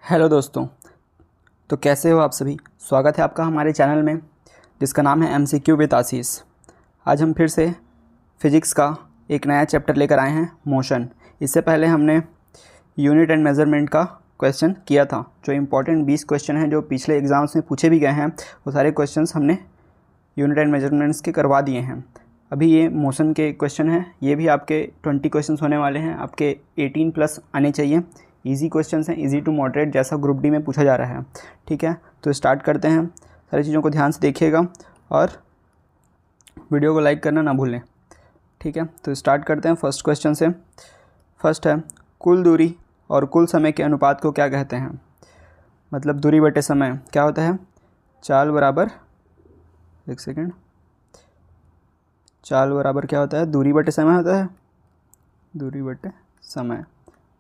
Hello दोस्तों। तो कैसे हो आप सभी। स्वागत है आपका हमारे चैनल में जिसका नाम है MCQ विद आशीष। आज हम फिर से फिज़िक्स का एक नया चैप्टर लेकर आए हैं, मोशन। इससे पहले हमने यूनिट एंड मेज़रमेंट का क्वेश्चन किया था। जो इम्पोर्टेंट 20 क्वेश्चन हैं जो पिछले एग्ज़ाम्स में पूछे भी गए हैं, वो सारे क्वेश्चंस हमने यूनिट एंड मेजरमेंट्स के करवा दिए हैं। अभी ये मोशन के क्वेश्चन हैं, ये भी आपके 20 क्वेश्चंस होने वाले हैं। आपके 18+ आने चाहिए। इजी क्वेश्चंस हैं, इजी टू मॉडरेट, जैसा ग्रुप डी में पूछा जा रहा है। ठीक है, तो स्टार्ट करते हैं। सारी चीज़ों को ध्यान से देखिएगा और वीडियो को लाइक करना ना भूलें। ठीक है, तो स्टार्ट करते हैं फर्स्ट क्वेश्चन से। फर्स्ट है, कुल दूरी और कुल समय के अनुपात को क्या कहते हैं। मतलब दूरी बटे समय क्या होता है। चाल बराबर, एक सेकेंड, चाल बराबर क्या होता है, दूरी बटे समय होता है। दूरी बटे समय,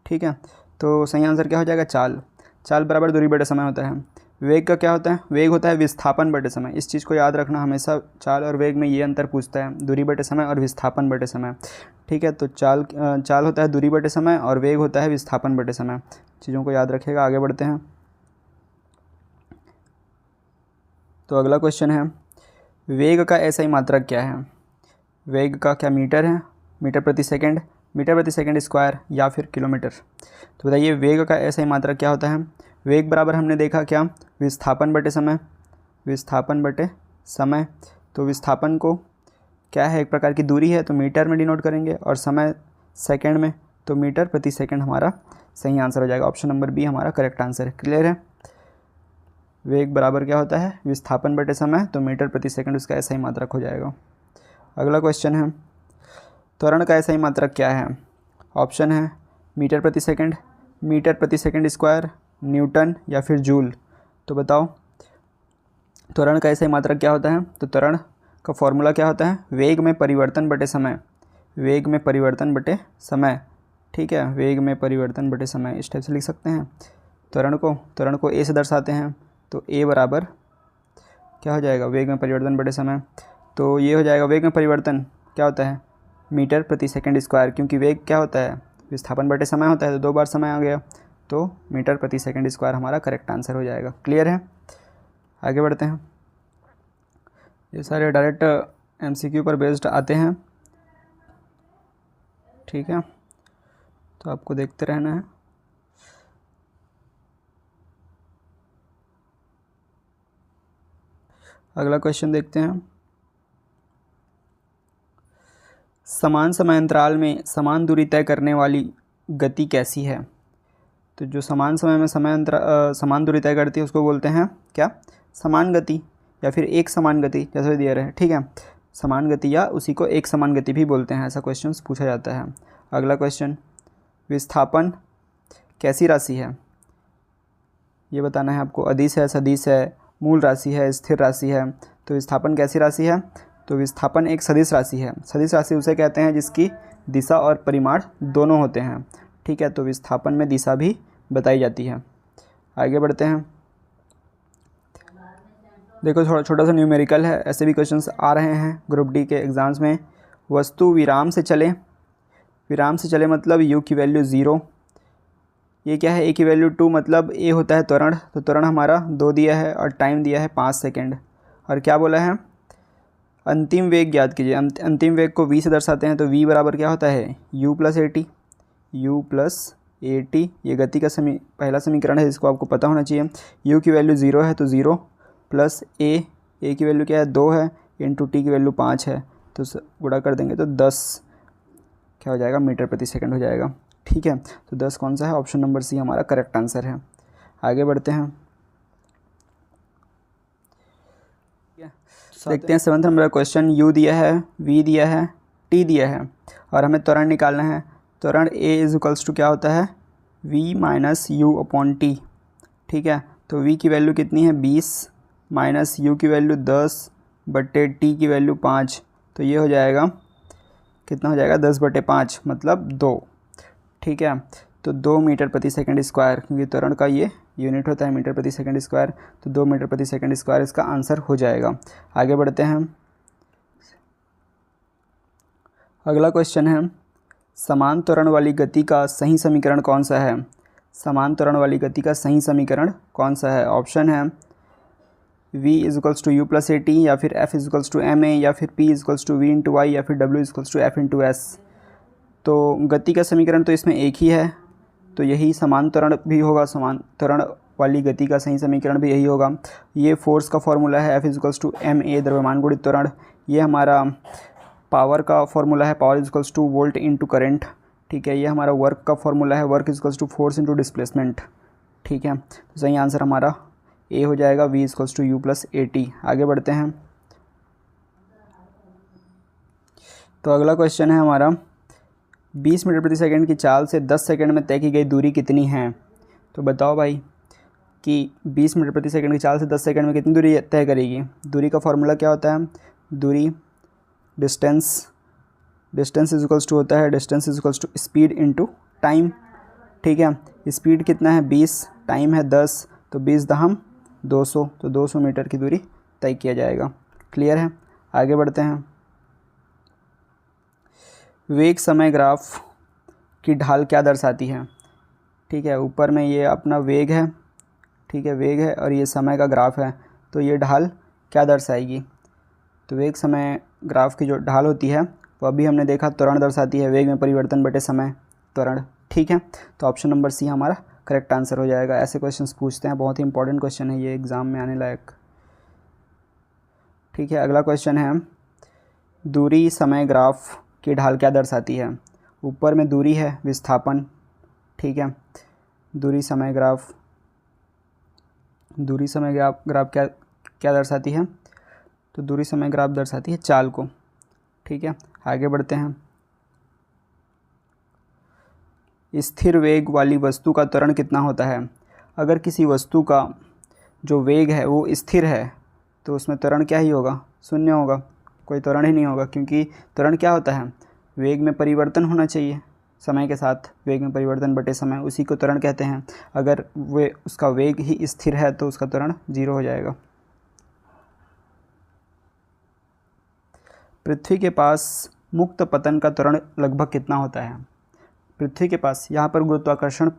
ठीक है। तो सही आंसर क्या हो जाएगा, चाल। चाल बराबर दूरी बटे समय होता है। वेग का क्या होता है, वेग होता है विस्थापन बटे समय। इस चीज़ को याद रखना हमेशा, चाल और वेग में ये अंतर पूछता है, दूरी बटे समय और विस्थापन बटे समय। ठीक है, तो चाल होता है दूरी बटे समय और वेग होता है विस्थापन बटे समय। चीज़ों को याद रखिएगा। आगे बढ़ते हैं। तो अगला क्वेश्चन है, वेग का ऐसा ही मात्रक क्या है। वेग का क्या मीटर है, मीटर प्रति सेकंड, मीटर प्रति सेकंड स्क्वायर या फिर किलोमीटर। तो बताइए वेग का ऐसा ही मात्रक क्या होता है। वेग बराबर हमने देखा क्या, विस्थापन बटे समय, विस्थापन बटे समय। तो विस्थापन को क्या है, एक प्रकार की दूरी है तो मीटर में डिनोट करेंगे, और समय सेकंड में, तो मीटर प्रति सेकंड हमारा सही आंसर हो जाएगा। ऑप्शन नंबर बी हमारा करेक्ट आंसर है। क्लियर है। वेग बराबर क्या होता है, विस्थापन बटे समय, तो मीटर प्रति सेकंड उसका ऐसा ही मात्रक हो जाएगा। अगला क्वेश्चन है, त्वरण का ऐसा ही मात्रक क्या है। ऑप्शन है मीटर प्रति सेकंड, मीटर प्रति सेकंड स्क्वायर, न्यूटन या फिर जूल। तो बताओ त्वरण का ऐसा ही मात्रक क्या होता है। तो त्वरण का फॉर्मूला क्या होता है, वेग में परिवर्तन बटे समय, वेग में परिवर्तन बटे समय। ठीक है, वेग में परिवर्तन बटे समय, इस टाइप से लिख सकते हैं। त्वरण को ए से दर्शाते हैं, तो ए बराबर क्या हो जाएगा, वेग में परिवर्तन बटे समय। तो ये हो जाएगा, वेग में परिवर्तन क्या होता है, मीटर प्रति सेकंड स्क्वायर, क्योंकि वेग क्या होता है, विस्थापन बटे समय होता है, तो 2 बार समय आ गया, तो मीटर प्रति सेकंड स्क्वायर हमारा करेक्ट आंसर हो जाएगा। क्लियर है। आगे बढ़ते हैं। ये सारे डायरेक्ट MCQ पर बेस्ड आते हैं। ठीक है, तो आपको देखते रहना है। अगला क्वेश्चन देखते हैं, समान समय अंतराल में समान दूरी तय करने वाली गति कैसी है। तो जो समान समय में समान दूरी तय करती है उसको बोलते हैं क्या, समान गति, या फिर एक समान गति, जैसे दिया रहे। ठीक है, समान गति या उसी को एक समान गति भी बोलते हैं, ऐसा क्वेश्चन पूछा जाता है। अगला क्वेश्चन, विस्थापन कैसी राशि है, ये बताना है आपको। अदिश है, सदिश है, मूल राशि है, स्थिर राशि है। तो विस्थापन कैसी राशि है, तो विस्थापन एक सदिश राशि है। सदिश राशि उसे कहते हैं जिसकी दिशा और परिमाण दोनों होते हैं। ठीक है, तो विस्थापन में दिशा भी बताई जाती है। आगे बढ़ते हैं। देखो थोड़ा छोटा सा न्यूमेरिकल है, ऐसे भी क्वेश्चंस आ रहे हैं ग्रुप डी के एग्ज़ाम्स में। वस्तु विराम से चले, विराम से चले मतलब u की वैल्यू 0। ये क्या है, a की वैल्यू 2, मतलब a होता है त्वरण। तो त्वरण हमारा 2 दिया है और टाइम दिया है 5 सेकेंड। और क्या बोला है, अंतिम वेग ज्ञात कीजिए। अंतिम वेग को v से दर्शाते हैं, तो v बराबर क्या होता है, u + at, u + at। ये गति का पहला समीकरण है जिसको आपको पता होना चाहिए। u की वैल्यू 0 है तो 0 प्लस a की वैल्यू क्या है, 2 है, इंटू t की वैल्यू 5 है, तो गुणा कर देंगे तो 10 क्या हो जाएगा, मीटर प्रति सेकंड हो जाएगा। ठीक है, तो 10 कौन सा है, ऑप्शन नंबर सी हमारा करेक्ट आंसर है। आगे बढ़ते हैं। देखते हैं 7th नंबर क्वेश्चन। u दिया है, v दिया है, t दिया है, और हमें त्वरण निकालना है। त्वरण a = क्या होता है, v - u/t। ठीक है, तो v की वैल्यू कितनी है, 20 माइनस u की वैल्यू 10 बटे t की वैल्यू 5। तो ये हो जाएगा, कितना हो जाएगा, 10/5 मतलब 2। ठीक है, तो 2 मीटर प्रति सेकंड स्क्वायर, क्योंकि त्वरण का ये यूनिट होता है मीटर प्रति सेकंड स्क्वायर, तो 2 मीटर प्रति सेकंड स्क्वायर इसका आंसर हो जाएगा। आगे बढ़ते हैं। अगला क्वेश्चन है, समान त्वरण वाली गति का सही समीकरण कौन सा है। समान त्वरण वाली गति का सही समीकरण कौन सा है? ऑप्शन है v is equals to u plus a t, या फिर f is equals to m a, या फिर p is equals to v into y, या फिर w is equals to f into s. तो गति का समीकरण तो इसमें एक ही है, तो यही समान त्वरण भी होगा, समान त्वरण वाली गति का सही समीकरण भी यही होगा। ये फोर्स का फॉर्मूला है, f is equals to m a द्रव्यमान गुणित त्वरण। ये हमारा पावर का फॉर्मूला है, power is equals to volt into current. ठीक है, ये हमारा वर्क का फॉर्मूला है, work is equals to force into displacement. ठीक है, तो सही आंसर हमारा ए हो जाएगा, v is equals to u plus a t. आगे बढ़ते हैं। तो अगला क्वेश्चन है हमारा 20 मीटर प्रति सेकंड की चाल से 10 सेकंड में तय की गई दूरी कितनी है? तो बताओ भाई कि 20 मीटर प्रति सेकंड की चाल से 10 सेकंड में कितनी दूरी तय करेगी? दूरी का फॉर्मूला क्या होता है? दूरी डिस्टेंस इज़िकल्स टू होता है, distance is equals to speed into time. ठीक है, स्पीड कितना है 20, टाइम है 10, तो 20 दहम 200, तो 200 मीटर की दूरी तय किया जाएगा। क्लियर है? आगे बढ़ते हैं। वेग समय ग्राफ की ढाल क्या दर्शाती है? ठीक है, ऊपर में ये अपना वेग है, ठीक है, वेग है, और ये समय का ग्राफ है, तो ये ढाल क्या दर्शाएगी? तो वेग समय ग्राफ की जो ढाल होती है वो अभी हमने देखा त्वरण दर्शाती है, वेग में परिवर्तन बटे समय त्वरण। ठीक है, तो ऑप्शन नंबर सी हमारा करेक्ट आंसर हो जाएगा। ऐसे क्वेश्चंस पूछते हैं, बहुत ही इंपॉर्टेंट क्वेश्चन है ये, एग्ज़ाम में आने लायक। ठीक है, अगला क्वेश्चन है दूरी समय ग्राफ की ढाल क्या दर्शाती है? ऊपर में दूरी है, विस्थापन। ठीक है, दूरी समय ग्राफ ग्राफ क्या दर्शाती है? तो दूरी समय ग्राफ दर्शाती है चाल को। ठीक है, आगे बढ़ते हैं। स्थिर वेग वाली वस्तु का त्वरण कितना होता है? अगर किसी वस्तु का जो वेग है वो स्थिर है तो उसमें त्वरण क्या ही होगा? शून्य होगा, कोई त्वरण ही नहीं होगा, क्योंकि त्वरण क्या होता है? वेग में परिवर्तन होना चाहिए, समय के साथ वेग में परिवर्तन बटे समय, उसी को त्वरण कहते हैं। अगर वे उसका वेग ही स्थिर है तो उसका त्वरण 0 हो जाएगा। पृथ्वी के पास मुक्त पतन का त्वरण लगभग कितना होता है? पृथ्वी के पास, यहाँ पर गुरुत्वाकर्षण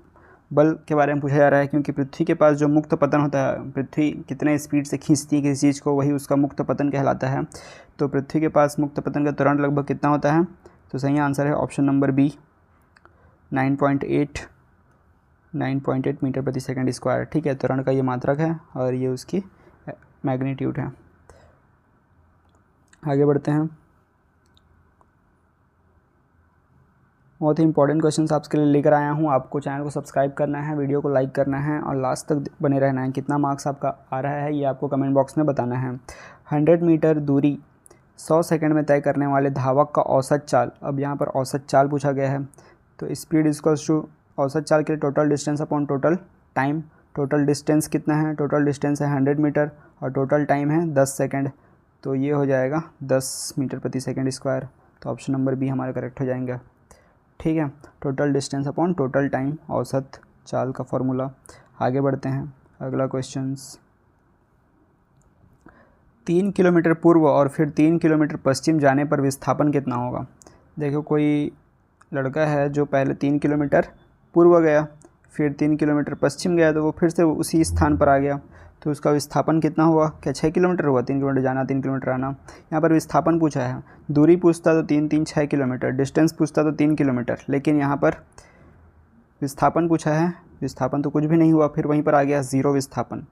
बल के बारे में पूछा जा रहा है, क्योंकि पृथ्वी के पास जो मुक्त पतन होता है, पृथ्वी कितने स्पीड से खींचती है किसी चीज़ को, वही उसका मुक्त पतन कहलाता है। तो पृथ्वी के पास मुक्त पतन का त्वरण लगभग कितना होता है? तो सही आंसर है ऑप्शन नंबर बी, 9.8 मीटर प्रति सेकंड स्क्वायर। ठीक है, त्वरण का ये मात्रक है और ये उसकी मैग्नीट्यूड है। आगे बढ़ते हैं। बहुत ही इंपॉर्टेंट क्वेश्चन आपके लिए लेकर आया हूँ। आपको चैनल को सब्सक्राइब करना है, वीडियो को लाइक करना है और लास्ट तक बने रहना है। कितना मार्क्स आपका आ रहा है ये आपको कमेंट बॉक्स में बताना है। 100 मीटर दूरी 100 सेकंड में तय करने वाले धावक का औसत चाल, अब यहाँ पर औसत चाल पूछा गया है, तो स्पीड इक्वल्स टू औसत चाल के लिए total distance upon total time. Total distance कितना है? टोटल डिस्टेंस है 100 मीटर और टोटल टाइम है 10 सेकेंड, तो ये हो जाएगा 10 मीटर प्रति सेकेंड स्क्वायर। तो ऑप्शन नंबर बी हमारे करेक्ट हो जाएंगे। ठीक है, total distance upon total time, औसत चाल का फॉर्मूला। आगे बढ़ते हैं। अगला क्वेश्चंस, 3 किलोमीटर पूर्व और फिर 3 किलोमीटर पश्चिम जाने पर विस्थापन कितना होगा? देखो, कोई लड़का है जो पहले 3 किलोमीटर पूर्व गया, फिर 3 किलोमीटर पश्चिम गया, तो वो फिर से उसी स्थान पर आ गया, तो उसका विस्थापन कितना हुआ? क्या 6 किलोमीटर हुआ? 3 किलोमीटर जाना, 3 किलोमीटर आना। यहाँ पर विस्थापन पूछा है, दूरी पूछता तो 3 6 किलोमीटर, डिस्टेंस पूछता तो 3 किलोमीटर, लेकिन यहाँ पर विस्थापन पूछा है, विस्थापन तो कुछ भी नहीं हुआ, फिर वहीं पर आ गया 0 विस्थापन।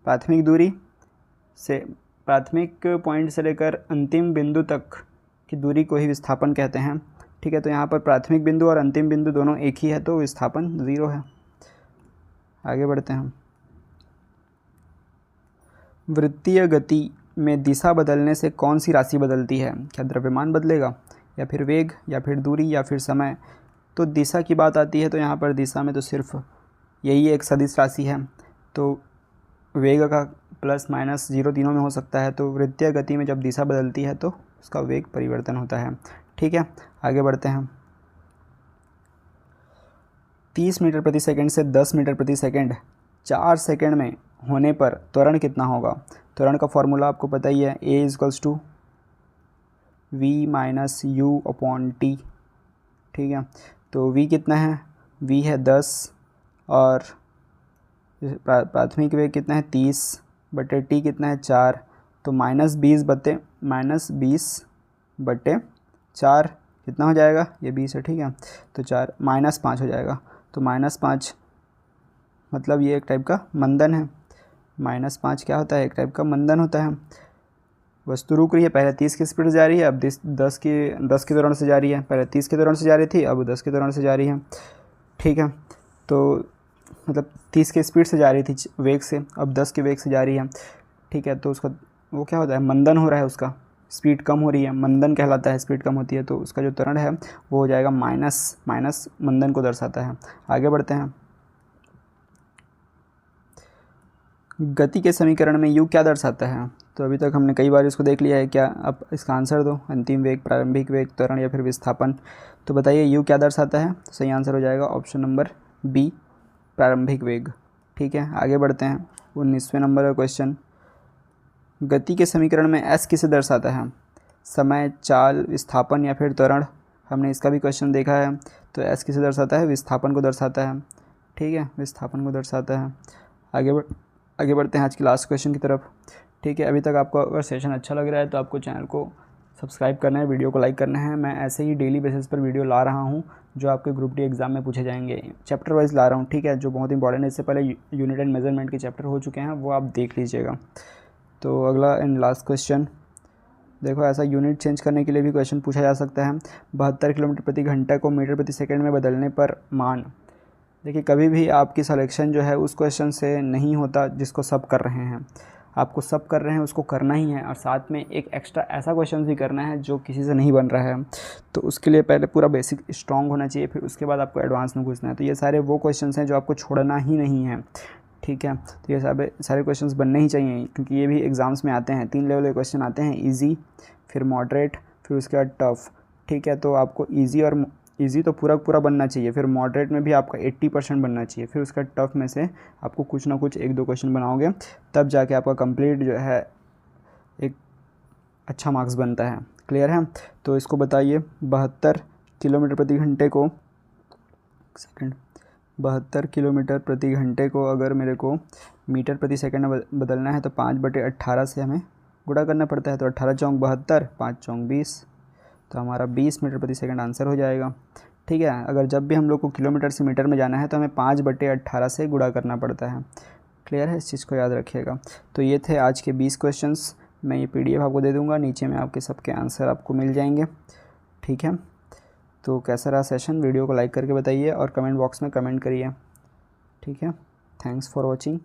प्राथमिक दूरी से, प्राथमिक पॉइंट से लेकर अंतिम बिंदु तक की दूरी को ही विस्थापन कहते हैं। ठीक है, तो यहाँ पर प्राथमिक बिंदु और अंतिम बिंदु दोनों एक ही है, तो विस्थापन 0 है। आगे बढ़ते हैं। वृत्तीय गति में दिशा बदलने से कौन सी राशि बदलती है? क्या द्रव्यमान बदलेगा, या फिर वेग, या फिर दूरी, या फिर समय? तो दिशा की बात आती है तो यहाँ पर दिशा में तो सिर्फ यही एक सदिश राशि है, तो वेग का प्लस माइनस 0 तीनों में हो सकता है। तो वृत्तीय गति में जब दिशा बदलती है तो उसका वेग परिवर्तन होता है। ठीक है, आगे बढ़ते हैं। 30 मीटर प्रति सेकंड से 10 मीटर प्रति सेकंड 4 सेकंड में होने पर त्वरण कितना होगा? त्वरण का फॉर्मूला आपको पता ही है, a is equals to v minus u upon t. ठीक है, तो v कितना है? v है 10 और प्राथमिक वेग कितना है 30 बटे टी कितना है 4, तो -20/4 कितना हो जाएगा, ये 20 है ठीक है, तो 4 -5 हो जाएगा। तो -5 मतलब ये एक टाइप का मंदन है। -5 क्या होता है, एक टाइप का मंदन होता है। वस्तु रुक रही है, पहले 30 की स्पीड से जा रही है, अब 10 के दौरान से जा रही है, पहले 30 के दौरान से जा रही थी, अब 10 के दौरान से जा रही है ठीक है। तो मतलब 30 के स्पीड से जा रही थी वेग से, अब 10 के वेग से जा रही है ठीक है। तो उसका वो क्या होता है, मंदन हो रहा है, उसका स्पीड कम हो रही है, मंदन कहलाता है, स्पीड कम होती है। तो उसका जो त्वरण है वो हो जाएगा माइनस मंदन को दर्शाता है। आगे बढ़ते हैं। गति के समीकरण में u क्या दर्शाता है, तो अभी तक हमने कई बार इसको देख लिया है। क्या अब इसका आंसर दो, अंतिम वेग, प्रारंभिक वेग, त्वरण या फिर विस्थापन। तो बताइए u क्या दर्शाता है, तो सही आंसर हो जाएगा ऑप्शन नंबर बी, प्रारंभिक वेग ठीक है। आगे बढ़ते हैं। 19वें नंबर का क्वेश्चन, गति के समीकरण में s किसे दर्शाता है, समय, चाल, विस्थापन या फिर त्वरण। हमने इसका भी क्वेश्चन देखा है। तो s किसे दर्शाता है, विस्थापन को दर्शाता है ठीक है, विस्थापन को दर्शाता है। आगे बढ़ते हैं आज के लास्ट क्वेश्चन की तरफ ठीक है। अभी तक आपको अगर सेशन अच्छा लग रहा है तो आपको चैनल को सब्सक्राइब करना है, वीडियो को लाइक करना है। मैं ऐसे ही डेली बेसिस पर वीडियो ला रहा हूँ जो आपके ग्रुप डी एग्ज़ाम में पूछे जाएंगे, चैप्टर वाइज ला रहा हूँ ठीक है, जो बहुत इंपॉर्टेंट है। इससे पहले यूनिट एंड मेजरमेंट के चैप्टर हो चुके हैं, वो आप देख लीजिएगा। तो अगला एंड लास्ट क्वेश्चन देखो, ऐसा यूनिट चेंज करने के लिए भी क्वेश्चन पूछा जा सकता है। 72 किलोमीटर प्रति घंटा को मीटर प्रति सेकंड में बदलने पर मान। देखिए, कभी भी आपकी सिलेक्शन जो है उस क्वेश्चन से नहीं होता जिसको सब कर रहे हैं। आपको सब कर रहे हैं उसको करना ही है, और साथ में एक एक्स्ट्रा ऐसा क्वेश्चन भी करना है जो किसी से नहीं बन रहा है। तो उसके लिए पहले पूरा बेसिक स्ट्रॉन्ग होना चाहिए, फिर उसके बाद आपको एडवांस में घुसना है। तो ये सारे वो क्वेश्चन हैं जो आपको छोड़ना ही नहीं है ठीक है। तो ये सारे क्वेश्चंस बनने ही चाहिए, क्योंकि ये भी एग्ज़ाम्स में आते हैं। 3 लेवल के क्वेश्चन आते हैं, ईजी, फिर मॉडरेट, फिर उसके बाद टफ़ ठीक है। तो आपको ईजी तो पूरा बनना चाहिए, फिर मॉडरेट में भी आपका 80% बनना चाहिए, फिर उसका टफ़ में से आपको कुछ ना कुछ 1-2 क्वेश्चन बनाओगे, तब जाके आपका कंप्लीट जो है एक अच्छा मार्क्स बनता है। क्लियर है। तो इसको बताइए, 72 किलोमीटर प्रति घंटे को 72 किलोमीटर प्रति घंटे को अगर मेरे को मीटर प्रति सेकंड में बदलना है तो 5/18 से हमें गुणा करना पड़ता है। तो 18 चौक 72, 5 चौक 20, तो हमारा 20 मीटर प्रति सेकंड आंसर हो जाएगा ठीक है। अगर जब भी हम लोग को किलोमीटर से मीटर में जाना है तो हमें 5/18 से गुणा करना पड़ता है। क्लियर है, इस चीज़ को याद रखिएगा। तो ये थे आज के 20 क्वेश्चंस। मैं ये PDF आपको दे दूँगा, नीचे में आपके सबके आंसर आपको मिल जाएंगे ठीक है। तो कैसा रहा सेशन, वीडियो को लाइक करके बताइए और कमेंट बॉक्स में कमेंट करिए ठीक है। Thanks for watching.